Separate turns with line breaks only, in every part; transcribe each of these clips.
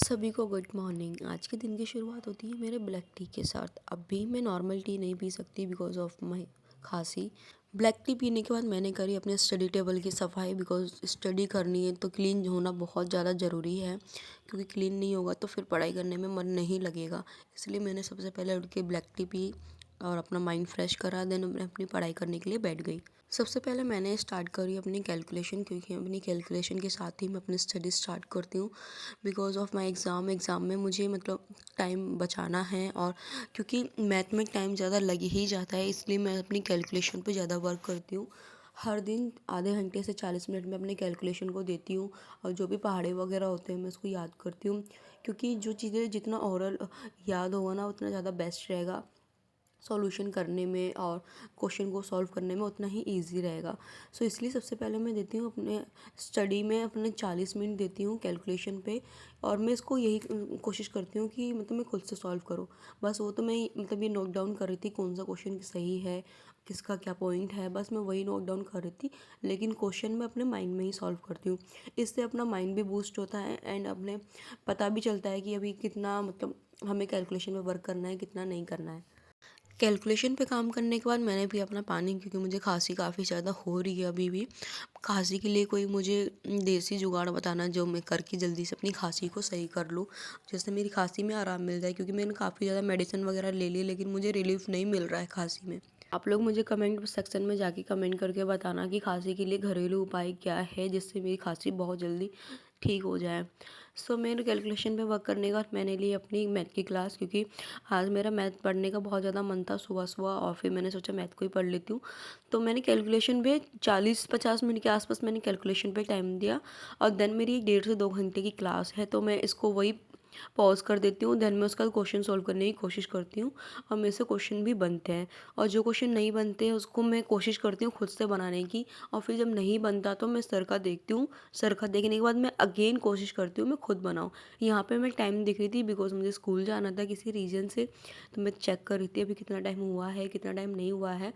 सभी को good morning. आज के दिन की शुरुआत होती है मेरे ब्लैक टी के साथ। अब भी मैं नॉर्मल टी नहीं पी सकती बिकॉज ऑफ माई खांसी। ब्लैक टी पीने के बाद मैंने करी अपने स्टडी टेबल की सफाई, बिकॉज स्टडी करनी है तो क्लीन होना बहुत ज़्यादा ज़रूरी है, क्योंकि क्लीन नहीं होगा तो फिर पढ़ाई करने में मन नहीं लगेगा। इसलिए मैंने सबसे पहले उठ के ब्लैक टी पी और अपना माइंड फ्रेश करा। देन मैं अपनी पढ़ाई करने के लिए बैठ गई। सबसे पहले मैंने स्टार्ट करी अपनी कैलकुलेशन, क्योंकि अपनी कैलकुलेशन के साथ ही मैं अपनी स्टडी स्टार्ट करती हूँ। बिकॉज ऑफ माई एग्ज़ाम में मुझे टाइम बचाना है, और क्योंकि मैथ में टाइम ज़्यादा लग ही जाता है, इसलिए मैं अपनी कैलकुलेशन पे ज़्यादा वर्क करती हूँ। हर दिन आधे घंटे से 40 मिनट में अपनी कैलकुलेशन को देती हूँ, और जो भी पहाड़े वगैरह होते हैं मैं उसको याद करती हूँ, क्योंकि जो चीज़ें जितना ओरल याद होगा ना उतना ज़्यादा बेस्ट रहेगा सॉल्यूशन करने में, और क्वेश्चन को सॉल्व करने में उतना ही इजी रहेगा। सो इसलिए सबसे पहले मैं देती हूँ अपने स्टडी में अपने 40 मिनट देती हूँ कैलकुलेशन पे। और मैं इसको यही कोशिश करती हूँ कि मैं खुद से सॉल्व करूँ। बस वो तो मैं ये नोट डाउन कर रही थी कौन सा क्वेश्चन सही है, किसका क्या पॉइंट है, बस मैं वही नोट डाउन कर रही थी। लेकिन क्वेश्चन मैं अपने माइंड में ही सॉल्व करती हूँ। इससे अपना माइंड भी बूस्ट होता है, एंड अपने पता भी चलता है कि अभी कितना हमें कैलकुलेशन में वर्क करना है, कितना नहीं करना है। कैलकुलेशन पे काम करने के बाद मैंने भी अपना पानी, क्योंकि मुझे खांसी काफ़ी ज़्यादा हो रही है अभी भी। खांसी के लिए कोई मुझे देसी जुगाड़ बताना जो मैं करके जल्दी से अपनी खांसी को सही कर लूँ, जिससे मेरी खांसी में आराम मिल जाए, क्योंकि मैंने काफ़ी ज़्यादा मेडिसिन वगैरह ले ली लेकिन मुझे रिलीफ नहीं मिल रहा है खांसी में। आप लोग मुझे कमेंट सेक्शन में जाके कमेंट करके बताना कि खांसी के लिए घरेलू उपाय क्या है जिससे मेरी खांसी बहुत जल्दी ठीक हो जाए। सो मेरे कैलकुलेशन पे वर्क करने के बाद मैंने ली अपनी मैथ की क्लास, क्योंकि आज मेरा मैथ पढ़ने का बहुत ज़्यादा मन था सुबह सुबह, और फिर मैंने सोचा मैथ को ही पढ़ लेती हूँ। तो मैंने कैलकुलेशन पे 40-50 मिनट के आसपास मैंने कैलकुलेशन पे टाइम दिया। और देन मेरी 1.5 से 2 घंटे की क्लास है, तो मैं इसको वही पॉज़ कर देती हूँ। देन मैं उसका क्वेश्चन सॉल्व करने की कोशिश करती हूँ, और मेरे से क्वेश्चन भी बनते हैं। और जो क्वेश्चन नहीं बनते हैं उसको मैं कोशिश करती हूँ खुद से बनाने की, और फिर जब नहीं बनता तो मैं सर का देखती हूँ। सर का देखने के बाद मैं अगेन कोशिश करती हूँ मैं खुद बनाऊँ। यहाँ पे मैं टाइम देख रही थी बिकॉज मुझे स्कूल जाना था किसी रीज़न से, तो मैं चेक कर रही थी अभी कितना टाइम हुआ है, कितना टाइम नहीं हुआ है।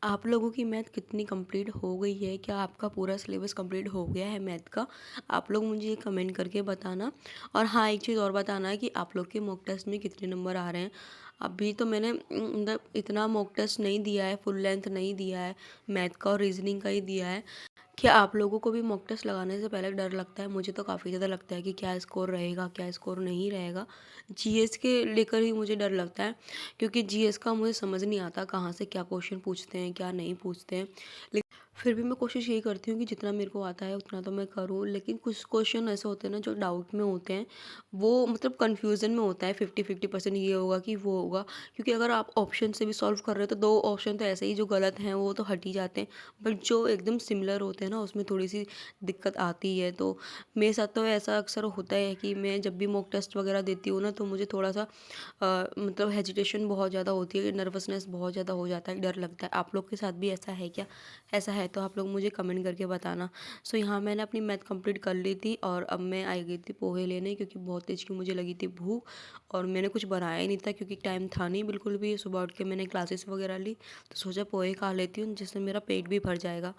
आप लोगों की मैथ कितनी कंप्लीट हो गई है? क्या आपका पूरा सिलेबस कंप्लीट हो गया है मैथ का? आप लोग मुझे ये कमेंट करके बताना। और हाँ, एक चीज़ और बताना है कि आप लोग के मॉक टेस्ट में कितने नंबर आ रहे हैं। अभी तो मैंने इतना मॉक टेस्ट नहीं दिया है, फुल लेंथ नहीं दिया है, मैथ का और रीजनिंग का ही दिया है। क्या आप लोगों को भी मॉक टेस्ट लगाने से पहले डर लगता है? मुझे तो काफ़ी ज़्यादा लगता है कि क्या स्कोर रहेगा, क्या स्कोर नहीं रहेगा। जीएस के लेकर ही मुझे डर लगता है, क्योंकि जीएस का मुझे समझ नहीं आता कहाँ से क्या क्वेश्चन पूछते हैं, क्या नहीं पूछते हैं। लेकिन फिर भी मैं कोशिश यही करती हूँ कि जितना मेरे को आता है उतना तो मैं करूँ। लेकिन कुछ क्वेश्चन ऐसे होते हैं ना जो डाउट में होते हैं, वो कन्फ्यूज़न में होता है। 50-50% ये होगा कि वो होगा, क्योंकि अगर आप ऑप्शन से भी सॉल्व कर रहे हो तो 2 ऑप्शन तो ऐसे ही जो गलत हैं वो तो हट ही जाते हैं, बट जो एकदम सिमिलर होते हैं ना उसमें थोड़ी सी दिक्कत आती है। तो मेरे साथ तो ऐसा अक्सर होता है कि मैं जब भी मॉक टेस्ट वगैरह देती हूँ ना तो मुझे थोड़ा सा हेजिटेशन बहुत ज़्यादा होती है, नर्वसनेस बहुत ज़्यादा हो जाता है, डर लगता है। आप लोग के साथ भी ऐसा है क्या? ऐसा है तो आप लोग मुझे कमेंट करके बताना। सो यहाँ मैंने अपनी मैथ कंप्लीट कर ली थी, और अब मैं आई गई थी पोहे लेने, क्योंकि बहुत तेज़ की मुझे लगी थी भूख, और मैंने कुछ बनाया ही नहीं था क्योंकि टाइम था नहीं बिल्कुल भी। सुबह उठ के मैंने क्लासेस वगैरह ली, तो सोचा पोहे खा लेती हूँ जिससे मेरा पेट भी भर जाएगा।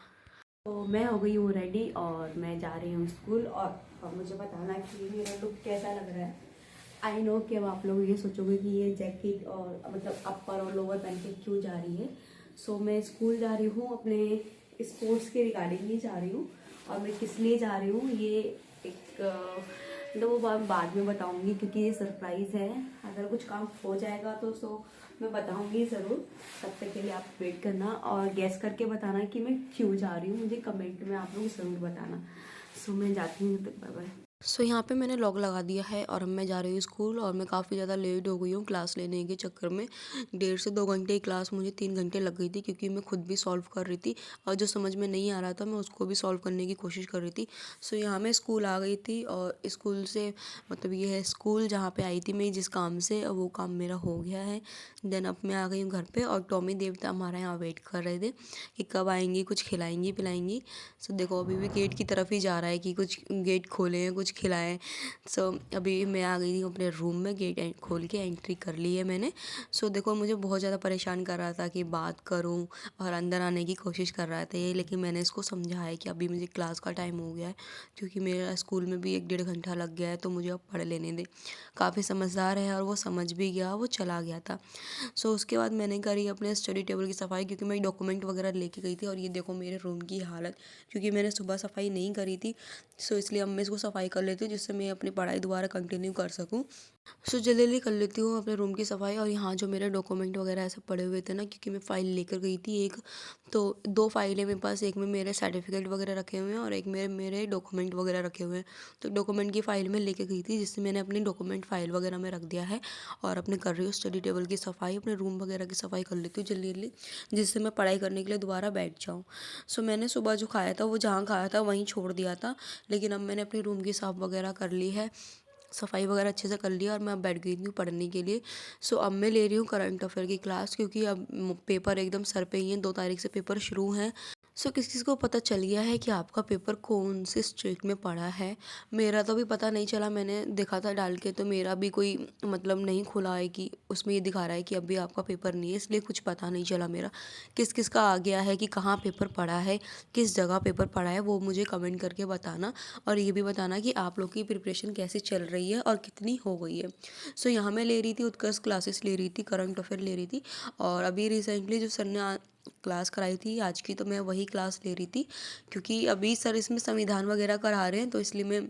तो मैं हो गई हूँ रेडी और मैं जा रही हूँ स्कूल। और मुझे बताना कि मेरा लुक कैसा लग रहा है। आई नो कि अब आप लोग ये सोचोगे कि ये जैकेट और अपर और लोअर पहन के क्यों जा रही है। सो मैं स्कूल जा रही हूँ, अपने स्पोर्ट्स के रिगार्डिंग ही जा रही हूँ। और मैं किस लिए जा रही हूँ ये एक वो बाद में बताऊँगी, क्योंकि ये सरप्राइज़ है। अगर कुछ काम हो जाएगा तो मैं बताऊँगी ज़रूर। तब तक के लिए आप वेट करना और गैस करके बताना कि मैं क्यों जा रही हूँ। मुझे कमेंट में आप लोग ज़रूर बताना। सो मैं जाती हूँ, तक बाय बाय। सो यहाँ पे मैंने लॉक लगा दिया है और अब मैं जा रही हूँ स्कूल, और मैं काफ़ी ज़्यादा लेट हो गई हूँ क्लास लेने के चक्कर में। 1.5 से 2 घंटे की क्लास मुझे 3 घंटे लग गई थी, क्योंकि मैं खुद भी सॉल्व कर रही थी, और जो समझ में नहीं आ रहा था मैं उसको भी सॉल्व करने की कोशिश कर रही थी। सो यहाँ मैं स्कूल आ गई थी, और स्कूल से ये है स्कूल जहाँ पे आई थी मैं जिस काम से, वो काम मेरा हो गया है। देन अब मैं आ गई हूँ घर पे, और टॉमी देवता हमारे यहाँ वेट कर रहे थे कि कब आएंगी, कुछ खिलाएंगी पिलाएंगी। सो देखो अभी भी गेट की तरफ ही जा रहा है कि कुछ गेट खोले हैं, कुछ कुछ खिलाएं। सो अभी मैं आ गई हूँ अपने रूम में, गेट खोल के एंट्री कर ली है मैंने। सो देखो मुझे बहुत ज़्यादा परेशान कर रहा था कि बात करूँ और अंदर आने की कोशिश कर रहा था ये, लेकिन मैंने इसको समझाया कि अभी मुझे क्लास का टाइम हो गया है, क्योंकि मेरा स्कूल में भी 1 डेढ़ घंटा लग गया है, तो मुझे अब पढ़ लेने दे। काफ़ी समझदार है और वो समझ भी गया, वो चला गया था। सो उसके बाद मैंने करी अपने स्टडी टेबल की सफाई, क्योंकि मैं डॉक्यूमेंट वगैरह लेके गई थी। और ये देखो मेरे रूम की हालत, क्योंकि मैंने सुबह सफाई नहीं करी थी। सो इसलिए अब मैं इसको सफाई कर लेती हूँ, जिससे मैं अपनी पढ़ाई दोबारा कंटिन्यू कर सकूँ। सो जल्दी जल्दी कर लेती हूँ अपने रूम की सफाई। और यहाँ जो मेरे डॉक्यूमेंट वगैरह ऐसे पड़े हुए थे ना, क्योंकि मैं फ़ाइल लेकर गई थी एक, तो 2 फाइलें मेरे पास, एक में मेरे सर्टिफिकेट वगैरह रखे हुए हैं और एक में मेरे डॉक्यूमेंट वगैरह रखे हुए हैं। तो डॉक्यूमेंट की फ़ाइल में लेके गई थी, जिससे मैंने अपनी डॉक्यूमेंट फ़ाइल वगैरह में रख दिया है। और अपने कर रही हूँ स्टडी टेबल की सफाई, अपने रूम वगैरह की सफाई कर लेती हूँ जल्दी जल्दी, जिससे मैं पढ़ाई करने के लिए दोबारा बैठ जाऊँ। सो मैंने सुबह जो खाया था वो जहाँ खाया था वहीं छोड़ दिया था, लेकिन अब मैंने अपनी रूम की साफ़ वगैरह कर ली है, सफाई वगैरह अच्छे से कर लिया और मैं अब बैठ गई थी पढ़ने के लिए। सो अब मैं ले रही हूँ करंट अफेयर की क्लास, क्योंकि अब पेपर एकदम सर पे ही है, 2 तारीख से पेपर शुरू हैं। सो किस किस को पता चल गया है कि आपका पेपर कौन से स्टेट में पड़ा है? मेरा तो अभी पता नहीं चला, मैंने देखा था डाल के, तो मेरा भी कोई मतलब नहीं खुला है कि उसमें ये दिखा रहा है कि अभी आपका पेपर नहीं है, इसलिए कुछ पता नहीं चला मेरा किस किस का आ गया है, कि कहाँ पेपर पड़ा है, किस जगह पेपर पड़ा है। वो मुझे कमेंट करके बताना, और ये भी बताना कि आप लोग की प्रिपरेशन कैसी चल रही है और कितनी हो गई है। सो यहाँ मैं ले रही थी उत्कर्ष क्लासेस ले रही थी, करंट अफेयर ले रही थी। और अभी रिसेंटली जो सर ने क्लास कराई थी आज की, तो मैं वही क्लास ले रही थी, क्योंकि अभी सर इसमें संविधान वगैरह करा रहे हैं, तो इसलिए मैं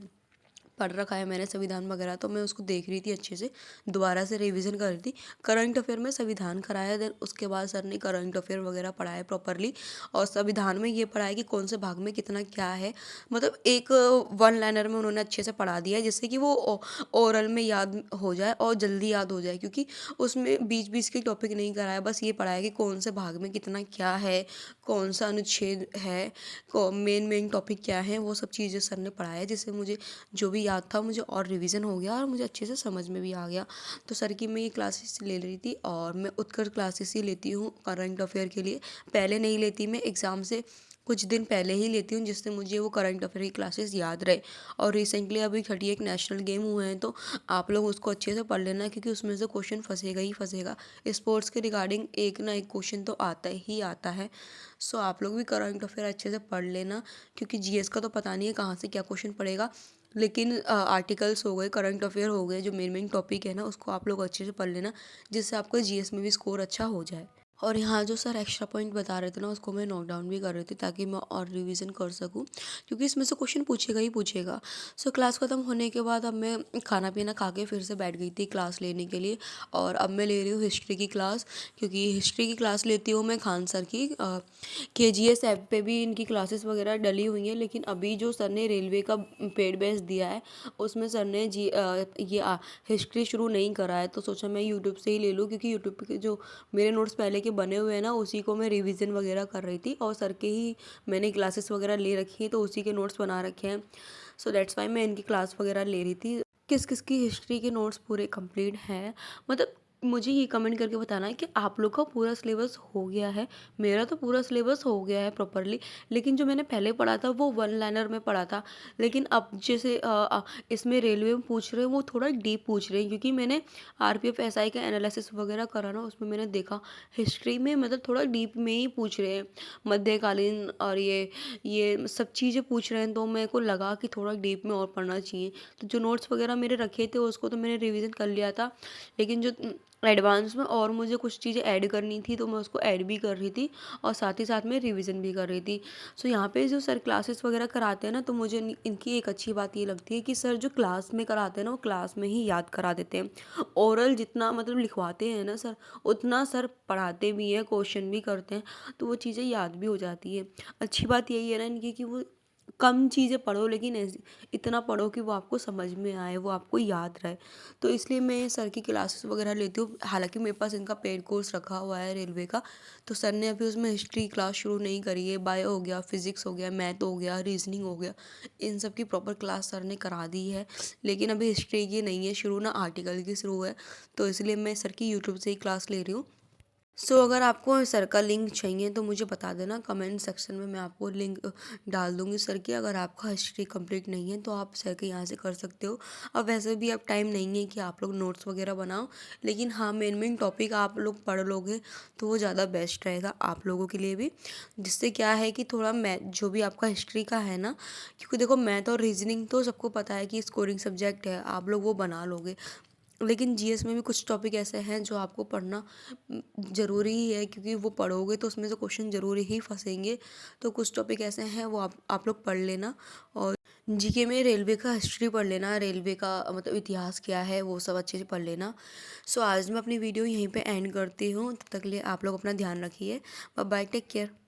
पढ़ रखा है मैंने संविधान वगैरह, तो मैं उसको देख रही थी अच्छे से, दोबारा से रिवीजन कर रही थी। करंट अफेयर में संविधान कराया, देन उसके बाद सर ने करंट अफेयर वगैरह पढ़ाया प्रॉपरली। और संविधान में ये पढ़ाया कि कौन से भाग में कितना क्या है, मतलब एक 1 लाइनर में उन्होंने अच्छे से पढ़ा दिया है, जिससे कि वो ओरल में याद हो जाए और जल्दी याद हो जाए, क्योंकि उसमें बीच बीच के टॉपिक नहीं कराया, बस ये पढ़ाया कि कौन से भाग में कितना क्या है, कौन सा अनुच्छेद है, मेन मेन टॉपिक क्या है, वो सब चीज़ें सर ने पढ़ाया, जिससे मुझे जो भी याद था मुझे और रिवीजन हो गया और मुझे अच्छे से समझ में भी आ गया। तो सर की मैं ये क्लासेस ले रही थी, और मैं उत्कर्ष क्लासेस ही लेती हूँ करंट अफेयर के लिए। पहले नहीं लेती, मैं एग्ज़ाम से कुछ दिन पहले ही लेती हूँ, जिससे मुझे वो करंट अफेयर की क्लासेस याद रहे। और रिसेंटली अभी 31 नेशनल गेम हुए हैं, तो आप लोग उसको अच्छे से पढ़ लेना, क्योंकि उसमें से क्वेश्चन फंसेगा ही फंसेगा। स्पोर्ट्स के रिगार्डिंग एक ना एक क्वेश्चन तो आता ही आता है। सो आप लोग भी करंट अफेयर अच्छे से पढ़ लेना, क्योंकि जीएस का तो पता नहीं है कहाँ से क्या क्वेश्चन पड़ेगा, लेकिन आर्टिकल्स हो गए, करंट अफेयर हो गए, जो मेन मेन टॉपिक है ना, उसको आप लोग अच्छे से पढ़ लेना, जिससे आपका जीएस में भी स्कोर अच्छा हो जाए। और यहाँ जो सर एक्स्ट्रा पॉइंट बता रहे थे ना, उसको मैं नोट डाउन भी कर रही थी, ताकि मैं और रिवीजन कर सकूँ, क्योंकि इसमें से क्वेश्चन पूछेगा ही पूछेगा। सो क्लास ख़त्म होने के बाद अब मैं खाना पीना खा के फिर से बैठ गई थी क्लास लेने के लिए। और अब मैं ले रही हूँ हिस्ट्री की क्लास, क्योंकि हिस्ट्री की क्लास लेती हूँ मैं खान सर की। केजीएस ऐप पे भी इनकी क्लासेस वगैरह डली हुई हैं, लेकिन अभी जो सर ने रेलवे का पेड बैच दिया है, उसमें सर ने हिस्ट्री शुरू नहीं करा है, तो सोचा मैं यूट्यूब से ही ले लूँ, क्योंकि यूट्यूब के जो मेरे नोट्स पहले के बने हुए हैं ना, उसी को मैं रिवीजन वगैरह कर रही थी, और सर के ही मैंने क्लासेस वगैरह ले रखी हैं, तो उसी के नोट्स बना रखे हैं। सो दैट्स वाई मैं इनकी क्लास वगैरह ले रही थी। किस किस की हिस्ट्री के नोट्स पूरे कंप्लीट हैं, मतलब मुझे ये कमेंट करके बताना है कि आप लोग का पूरा सिलेबस हो गया है। मेरा तो पूरा सिलेबस हो गया है प्रॉपरली, लेकिन जो मैंने पहले पढ़ा था वो 1 लाइनर में पढ़ा था। लेकिन अब जैसे इसमें रेलवे में पूछ रहे हैं, वो थोड़ा डीप पूछ रहे हैं, क्योंकि मैंने आरपीएफ एसआई का एनालिसिस वगैरह करा ना, उसमें मैंने देखा हिस्ट्री में मतलब थोड़ा डीप में ही पूछ रहे हैं, मध्यकालीन और ये सब चीज़ें पूछ रहे हैं, तो मेरे को लगा कि थोड़ा डीप में और पढ़ना चाहिए। तो जो नोट्स वगैरह मेरे रखे थे उसको तो मैंने रिवीजन कर लिया था, लेकिन जो एडवांस में और मुझे कुछ चीज़ें ऐड करनी थी, तो मैं उसको ऐड भी कर रही थी, और साथ ही साथ में रिवीजन भी कर रही थी। सो यहाँ पे जो सर क्लासेस वगैरह कराते हैं ना, तो मुझे इनकी एक अच्छी बात ये लगती है कि सर जो क्लास में कराते हैं ना, वो क्लास में ही याद करा देते हैं। ओरल जितना मतलब लिखवाते हैं ना सर, उतना सर पढ़ाते भी हैं, क्वेश्चन भी करते हैं, तो वो चीज़ें याद भी हो जाती है। अच्छी बात यही है ना इनकी, कि वो कम चीज़ें पढ़ो, लेकिन ऐसी इतना पढ़ो कि वो आपको समझ में आए, वो आपको याद रहे। तो इसलिए मैं सर की क्लासेस वगैरह लेती हूँ। हालांकि मेरे पास इनका पेड कोर्स रखा हुआ है रेलवे का, तो सर ने अभी उसमें हिस्ट्री क्लास शुरू नहीं करी है। बायो हो गया, फिजिक्स हो गया, मैथ हो गया, रीजनिंग हो गया, इन सब की प्रॉपर क्लास सर ने करा दी है, लेकिन अभी हिस्ट्री की नहीं है शुरू, ना आर्टिकल की शुरू है। तो इसलिए मैं सर की यूट्यूब से ही क्लास ले रही हूँ। अगर आपको सर का लिंक चाहिए तो मुझे बता देना कमेंट सेक्शन में, मैं आपको लिंक डाल दूँगी सर की। अगर आपका हिस्ट्री कंप्लीट नहीं है तो आप सर के यहाँ से कर सकते हो। अब वैसे भी अब टाइम नहीं है कि आप लोग नोट्स वगैरह बनाओ, लेकिन हाँ मेन टॉपिक आप लोग पढ़ लोगे तो वो ज़्यादा बेस्ट रहेगा आप लोगों के लिए भी। जिससे क्या है कि थोड़ा मैथ जो भी आपका हिस्ट्री का है ना, क्योंकि देखो मैथ और रीजनिंग तो सबको पता है कि स्कोरिंग सब्जेक्ट है, आप लोग वो बना लोगे। लेकिन जीएस में भी कुछ टॉपिक ऐसे हैं जो आपको पढ़ना ज़रूरी ही है, क्योंकि वो पढ़ोगे तो उसमें से क्वेश्चन ज़रूरी ही फंसेंगे। तो कुछ टॉपिक ऐसे हैं वो आप लोग पढ़ लेना। और जीके में रेलवे का हिस्ट्री पढ़ लेना, रेलवे का मतलब इतिहास क्या है वो सब अच्छे से पढ़ लेना। आज मैं अपनी वीडियो यहीं पे एंड करती हूँ, तब तक के लिए आप लोग अपना ध्यान रखिए। Bye bye, take care.